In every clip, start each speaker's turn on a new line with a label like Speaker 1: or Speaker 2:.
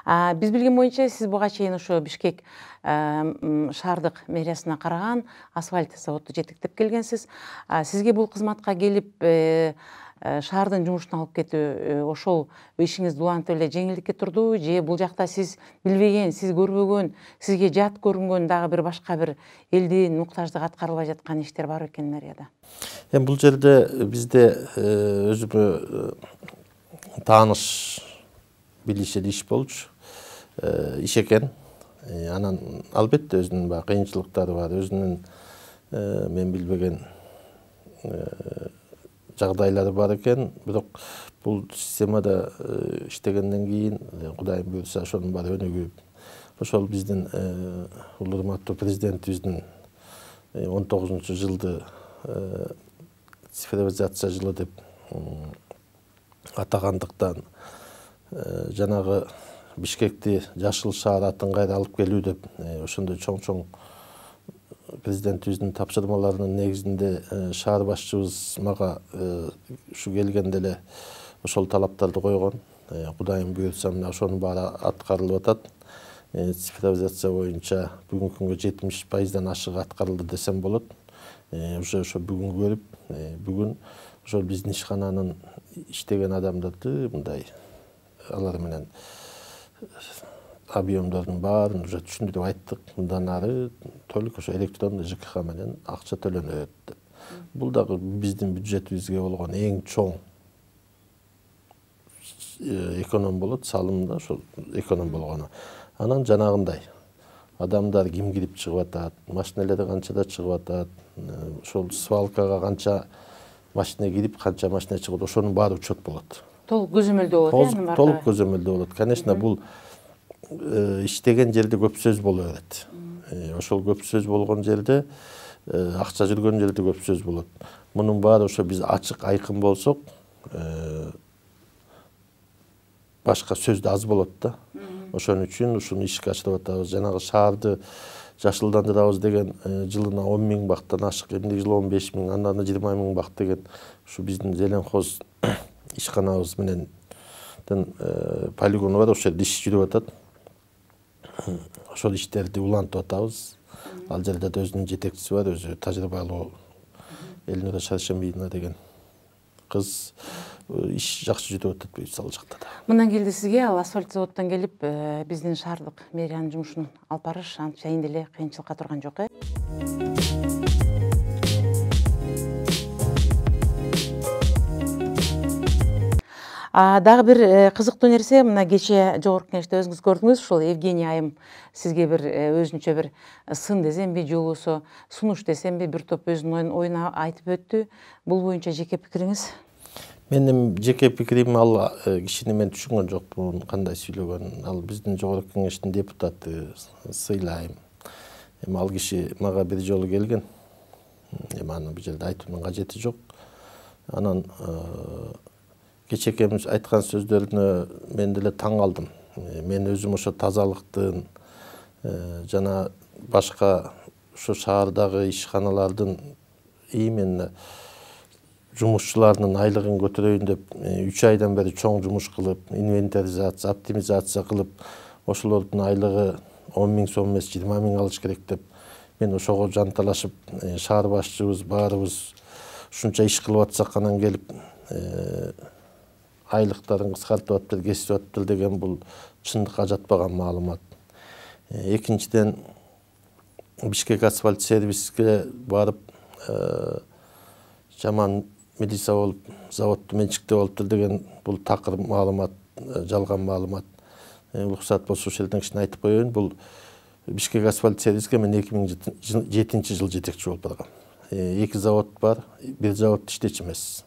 Speaker 1: Биз билген боюнча сиз буга чейин ошо Бишкек шаардык мэриясына караган асфальт заводду жетектеп келгенсиз. Сизге бул кызматка келип шаардын жумушун алып кетүү ошол ишиңизди улантып эле жеңилдикке турдубу же бул жакта сиз билбеген, сиз көрбөгөн, сизге жат көрүнгөн дагы бир башка бир элдин муктаждыгы аткарылбай жаткан иштер бар экен мэрияда?
Speaker 2: Эми бул жерде бизде өзүмө тааныш билишет иш болчу иш экен. Анан албетте өзүнүн баягы кыйынчылыктары бар, өзүнүн мен билбеген жагдайлары бар экен. Бирок бул системада иштегенден кийин Кудайым буйрса ошонун баары өнүгүп, ошол биздин урматтуу президентибиздин 19-жылды цифровизация жылы деп атагандыктан жанагы Бишкекти жашыл шаар атын кайра алып келүү деп ошондой чоң президентибиздин тапшырмаларынын негизинде шаар башчыбыз мага ушу келгенде эле ошол талаптарды койгон. Кудайым буйрса мына ошонун баары аткарылып атат. Цифровизация боюнча бүгүнкү күнгө 70% ашыгы аткарылды десем болот. Ошо бүгүн көрүп, бүгүн ошол биздин ишкананын иштеген адамдарды мындай алар менен объемдордун баарын уже түшүндүрүп айттык. Мындан ары толук ошо электрондуу ЖКХ менен акча төлөнөт деп. Бул дагы биздин бюджетибизге болгон эң чоң эконом болот, салымда ошол эконом болгону. Анан жанагындай адамдар ким кирип чыгып атат, машинелери канчада чыгып атат, ошол свалкага канча машина кирип, канча машина чыгып, ошонун баары учет болот.
Speaker 1: Толук көзөмөлдөө болот,
Speaker 2: толук көзөмөлдөө болот. Конечно, бул иштеген жерде көп сөз боло берет. Ошол көп сөз болгон жерде, акча жүргөн жерде көп сөз болот. Мунун баары ошо биз ачык, айкын болсок, башка сөз да аз болот да. Ошон үчүн ушуну ишке ашырып атабыз. Жанагы шаарды жашылдандырабыз деген жылына 10 000 бактан ашык, эмдиги жылы 15 000, андан 20 000 бак деген ушу биздин Зеленхоз ишканабыз менен полигону бар, ошол жерде иш жүрүп атат. Ошол иштерди улантып атабыз. Ал жерде да өзүнүн жетекчиси бар, өзү тажрыйбалуу Элнура Шаршембиевна деген кыз. Иш жакшы жүрүп атат буюрса ал жакта да.
Speaker 1: Мындан келди сизге ал асфальт заводдон келип биздин шаардык мэриянын жумушун алып барыш анчайын деле кыйынчылыкка турган жок. Дагы бир кызыктуу нерсе, мына кече жогорку кеңеште өзүңүз көрдүңүз, ушул Евгения айым сизге бир өзүнчө бир сын десемби, же болбосо сунуш десемби, бир топ өзүнүн оюн айтып өттү. Бул боюнча жеке пикириңиз?
Speaker 2: Менин жеке пикирим, ал кишини мен түшүнгөн жокмун, кандай сүйлөгөнүн. Ал биздин жогорку кеңештин депутаты Сыйлайым. Эми ал киши мага бир жолу келген. Эми аны бул жерде айтуунун кажети жок. Анан кече экөөбүз айткан сөздөрүнө мен деле таң калдым. Мен өзүм ошо тазалыктын жана башка ошо шаардагы ишканалардын именно жумушчуларынын айлыгын көтөрөйүн деп 3 айдан бери чоң жумуш кылып, инвентаризация, оптимизация кылып, ошолордун айлыгы 10 000 сом эмес 20 000 алыш керек деп, мен ошого жанталашып, шаар башчыбыз баарыбыз ушунча иш кылып атсак анан келип айлыктарын кыскартып атыптыр, кесип атыптыр деген бул чындыкка жатпаган маалымат. Экинчиден, Бишкек асфальт сервиске барып жаман милиция болуп, заводду менчиктеп алыптыр деген бул такыр маалымат, жалган маалымат. Уруксат болсо ушул жерден кичине айтып коеюн. Бул Бишкек асфальт сервиске мен 2007-жылы жетекчи болуп баргам. 2 завод бар, бир завод иштечү эмес.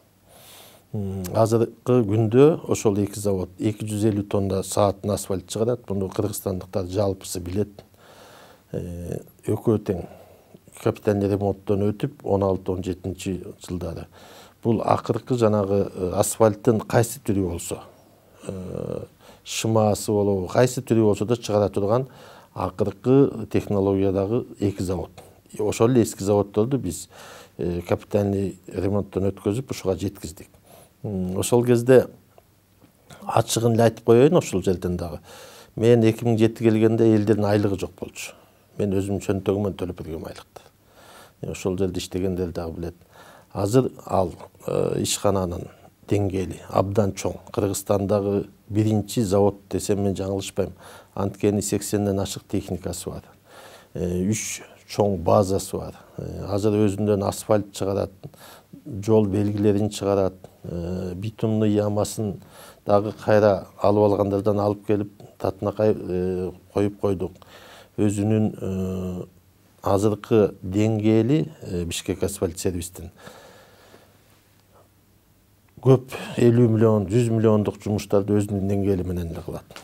Speaker 2: Азыркы күндө ошол 2 завод 250 тонна саатын асфальт чыгарат. Муну кыргызстандыктар жалпысы билет. Экөө тең капитальный ремонттон өтүп 16-17 жылдары. Бул акыркы жанагы асфальттын кайсы түрү болсо, шымасы болобу, кайсы түрү болсо да чыгара турган акыркы технологиядагы 2 завод. Ошол эле эски заводдорду биз капитальный ремонттон өткөзүп ушуга жеткиздик. Ошол кезде ачыгын эле айтып коеюн, ошол жерден дагы Мен 2007 келгенде элдердин айлыгы жок болчу. Мен өзүм чөнтөгүмөн төлөп бергем айлыкты. Ошол жерде иштегендер дагы билет. Азыр ал ишкананын деңгээли абдан чоң. Кыргызстандагы биринчи завод десем мен жаңылышпайм. Анткени 80ден ашык техникасы бар. 3 чоң базасы бар. Азыр өзүнөн асфальт чыгарат, жол белгилерин чыгарат, битумный ямасын дагы кайра алып алгандардан алып келип татынакай коюп койдук. Өзүнүн азыркы деңгээли Бишкек асфальт сервистин көп 50 миллион, 100 миллиондук жумуштарды өзүнүн деңгээли менен эле кылат.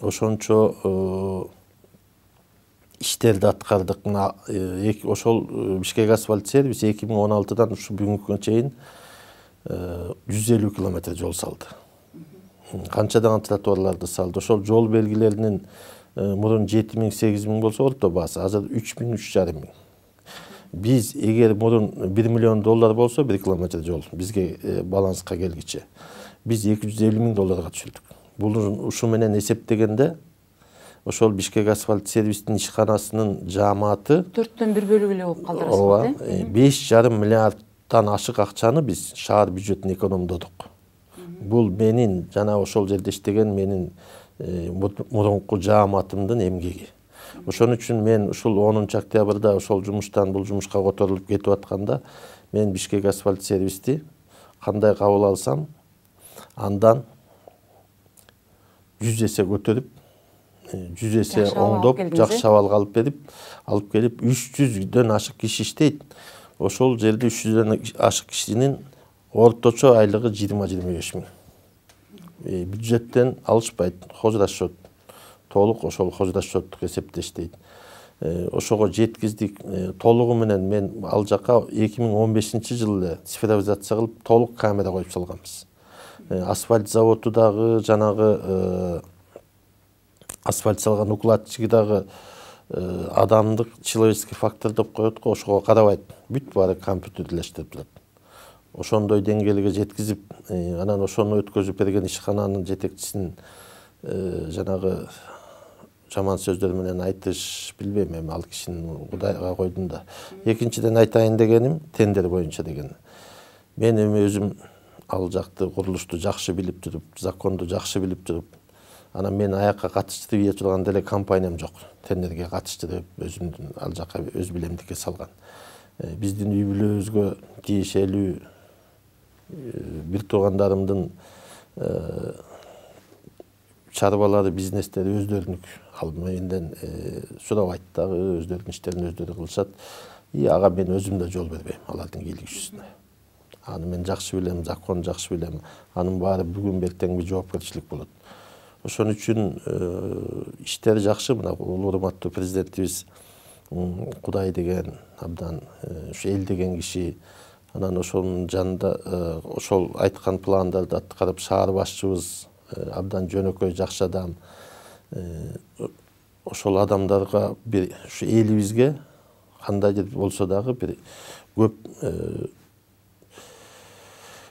Speaker 2: Ошончо иштерди аткардык. Ошол Бишкек асфальт сервис 2016-дан ушу бүгүнкүгө чейин 150 километр жол салды. Канчадан тротуарларды салды. Ошол жол белгилеринин мурун 7000-8000 болсо орто баасы азыр 3000-3500. Биз эгер мурун 1 миллион доллар болсо 1 километр жол бизге баланска келгиче биз 250 000 долларга түшүрдүк. Бул ушу менен эсептегенде ошол Бишкек асфальт сервистин ишканасынын жааматы
Speaker 1: 4төн 1 бөлүгү эле болуп калды.
Speaker 2: Ооба, 5,5 миллиарддан ашык акчаны биз шаар бюджетин экономдодук. Бул менин жана ошол жерде иштеген менин мурунку жааматымдын эмгеги. Ошон үчүн мен ушул 10 октябрда ошол жумуштан бул жумушка которулуп кетип атканда мен Бишкек асфальт сервисти кандай кабыл алсам, андан 100 эсе көтөрүп, 100 эсе оңдоп, жакшы абалга алып келип 300дөн ашык киши иштейт. Ошол жерде 300дөн ашык кишинин орточо айлыгы 20-25 миң. Бюджеттен алышпайт, хозрасчет. Толук ошол хозрасчеттук эсепте иштейт. Ошого жеткиздик. Толугу менен мен ал жака 2015-жылы цифровизация кылып, толук камера коюп салганбыз. Асфальт заводу дагы, жанагы асфальт салган укладчиги дагы адамдык человеческий фактор деп коет го, ошого карабайт. Бүт баары компьютерлештирип турат. Ошондой деңгээлге жеткизип, анан ошону өткөзүп берген ишкананын жетекчисин жанагы жаман сөздөр менен айтыш билбейм, эми ал кишини Кудайга койдум да. Экинчиден айтайын дегеним тендер боюнча деген. Мен эми өзүм ал жакты курулушту жакшы билип туруп, законду жакшы билип туруп, анан мен аякка катыштырып ийе турган деле компаниям жок. Тендерге катыштырып, өзүмдүн ал жака өз билемдикке салган. Биздин үй бүлөбүзгө тиешелүү бир туугандарымдын чарбалары, бизнестери өздөрүнүк. Ал менден сурабайт дагы, өздөрүнүн иштерин өздөрү кылышат. Ага мен өзүм да жол бербейм алардын бийлик үстүнө. Аны мен жакшы билем, закон жакшы билем. Анын баары бүгүн бертең бир жоопкерчилик болот. Ошон үчүн иштери жакшы. Мына урматтуу президентибиз Кудай деген абдан ушу эл деген киши. Анан ошонун жанында ошол айткан пландарды аткарып, шаар башчыбыз абдан жөнөкөй жакшы адам. Ошол адамдарга бир ушу элибизге кандайдыр болсо дагы бир көп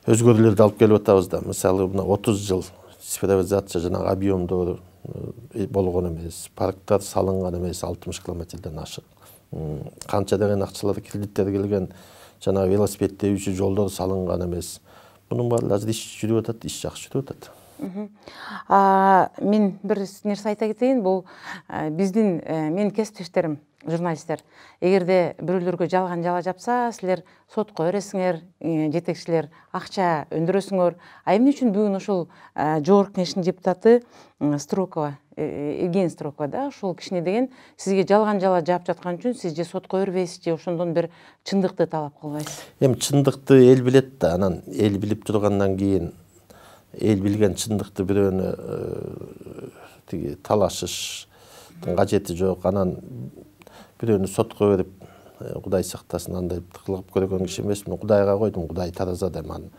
Speaker 2: өзгөрүүлөрдү алып келип атабыз да. Мисалы мына 30 жыл цифровизация жана объемдор болгон эмес, парктар салынган эмес, 60 километрден ашык. Канча деген акчалар кредиттер келген, жана велосипед тебүүчү жолдор салынган эмес. Мунун баары азыр иш жүрүп атат, иш жакшы жүрүп атат.
Speaker 1: Мен бир нерсе айта кетейин, бул биздин менин кесиптештерим, журналисттер, эгерде бирөөлөргө жалган жала жапса, силер сотко бересиңер, жетекчилер акча өндүрөсүңөр. Эмне үчүн бүгүн ошол жогорку кеңештин депутаты Строкова, Евгения Строкова да, ошол кишине деген сизге жалган жала жаап жаткан үчүн сиз же сотко бербейсиз, же ошондон бир чындыкты талап кылбайсыз?
Speaker 2: Эми чындыкты эл билет да, анан эл билип тургандан кийин эл билген чындыкты бирөөнү тиги талашыштын кажети жок. Анан бирөөнү сотко берип, Кудай сактасын, андай кылып көргөн киши эмесмин. Кудайга койдум, Кудай тараза дейм.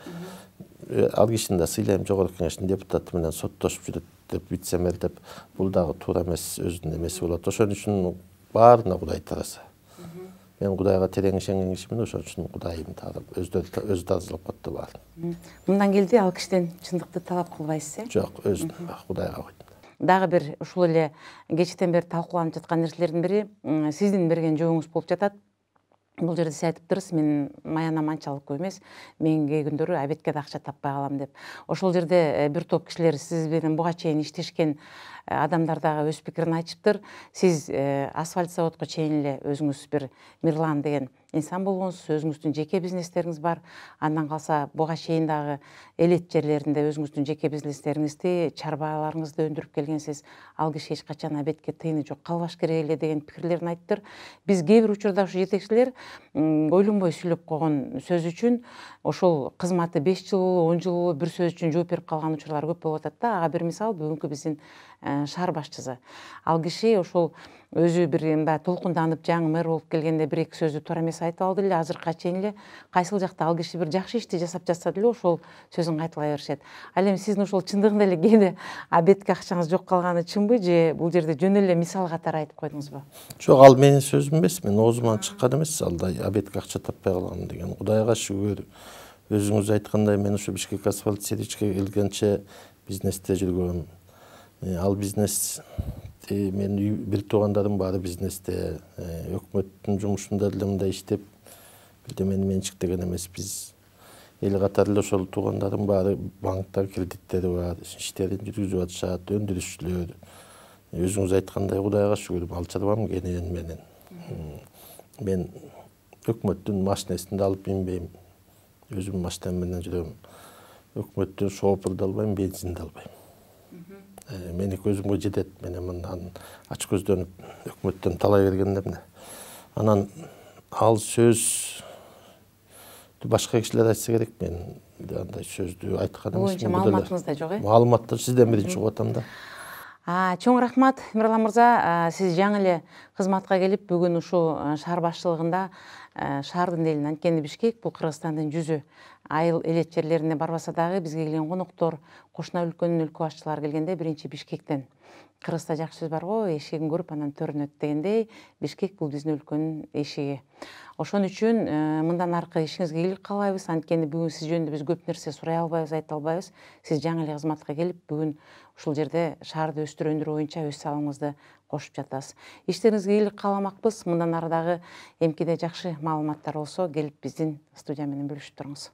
Speaker 2: Ал кишини да сыйлайм, жогорку кеңештин депутаты менен соттошуп жүрөт деп, вице-мэр деп. Бул дагы туура эмес, өзүнүн эмеси болот. Ошон үчүн баарына Кудай тараза. Мен Кудайга терең ишенген кишимин, ошон үчүн Кудайым тарап, өзү таразалап коет баарын.
Speaker 1: Мындан келди ал кишиден чындыкты талап кылбайсыз,
Speaker 2: Жок, өзүн Кудайга койдум.
Speaker 1: дагы бир ушул эле кечтен бери талкууланып жаткан нерселердин бири сиздин берген жообуңуз болуп жатат. Бул жерде сиз айтыптырсыз, мен маянам анчалык көп эмес, мен кээ күндөрү обедке да акча таппай калам деп. Ошол жерде бир топ кишилер сиз менен буга чейин иштешкен адамдар дагы өз пикирин айтышыптыр. Сиз асфальт заводко чейин эле өзүңүз бир Мирлан деген инсан болгонсуз, өзүңүздүн жеке бизнестериңиз бар. Андан калса буга чейин дагы элет жерлеринде өзүңүздүн жеке бизнестериңизди, чарбаларыңызды өндүрүп келгенсиз. Ал киши эч качан обедке тыйыны жок, калбаш керек эле деген пикирлерин айттыр. Биз кээ бир учурда ушу жетекчилер ойлонбой сүйлөп койгон сөз үчүн ошол кызматы 5 жыл, 10 жыл бир сөз үчүн жооп берип калган учурлар көп болуп атат да. Ага бир мисал бүгүнкү биздин шаар башчысы. Ал киши ошол өзү бир мындай толкунданып жаңы мэр болуп келгенде бир эки сөздү туура эмес айтып алды эле. Азыркыга чейин эле кайсыл жакта ал киши бир жакшы ишти жасап жатса деле ошол сөзүн кайталай беришет. Ал эми сиздин ошол чындыгында эле кээде обедке акчаңыз жок калганы чынбы же бул жерде жөн эле мисал катары айтып койдуңузбу?
Speaker 2: Жок, ал менин сөзүм эмес, мен оозуман чыккан эмес, алда обедке акча таппай калгам деген. Кудайга шүгүр, өзүңүз айткандай мен ушу Бишкек асфальт сервиске келгенче бизнесте жүргөм. Ал бизнес менин бир туугандарым баары бизнесте, өкмөттүн жумушунда деле мындай иштеп, бирдемени менчиктеген эмес. Биз эл катары эле ошол туугандарым баары банктар кредиттери бар, иштерин жүргүзүп атышат, өндүрүшчүлөр. Өзүңүз айткандай Кудайга шүгүр, ал чарбам кенен менен. Мен өкмөттүн машинесинде алып минбейм. Өзүм машинам менен жүрөм. Өкмөттүн шофурду албайм, бензинди албайм. Меники өзүмгө жетет. Мен мындан ач көздөнүп өкмөттөн талай бергенде эмне. Анан ал сөз башка кишилер айтса керек, мен андай сөздү айткан эмес.
Speaker 1: Боюнча маалыматыңызда жок,
Speaker 2: Маалыматта сизден биринчи угуп атам да.
Speaker 1: Чоң рахмат, Мирлан мырза. Сиз жаңы эле кызматка келип, бүгүн ушул шаар башчылыгында шаардын элин, анткени Бишкек бул Кыргызстандын жүзү. Айыл элет жерлерине барбаса дагы бизге келген коноктор, кошуна өлкөнүн өлкө башчылары келгенде биринчи Бишкектен. Кыргызда жакшы сөз бар го, эшигин көрүп анан төрүнөт дегендей, Бишкек бул биздин өлкөнүн эшиги. Ошон үчүн мындан аркы ишиңизге ийгилик каалайбыз. Анткени бүгүн сиз жөнүндө биз көп нерсе сурай албайбыз, айта албайбыз. Сиз жаңы эле кызматка келип, бүгүн ушул жерде шаарды өстүрүү өндүрүү боюнча өз салымыңызды кошуп жатасыз. Иштериңизге ийгилик кааламакпыз. Мындан ары дагы эмкиде жакшы маалыматтар болсо, келип биздин студия менен бөлүшүп туруңуз.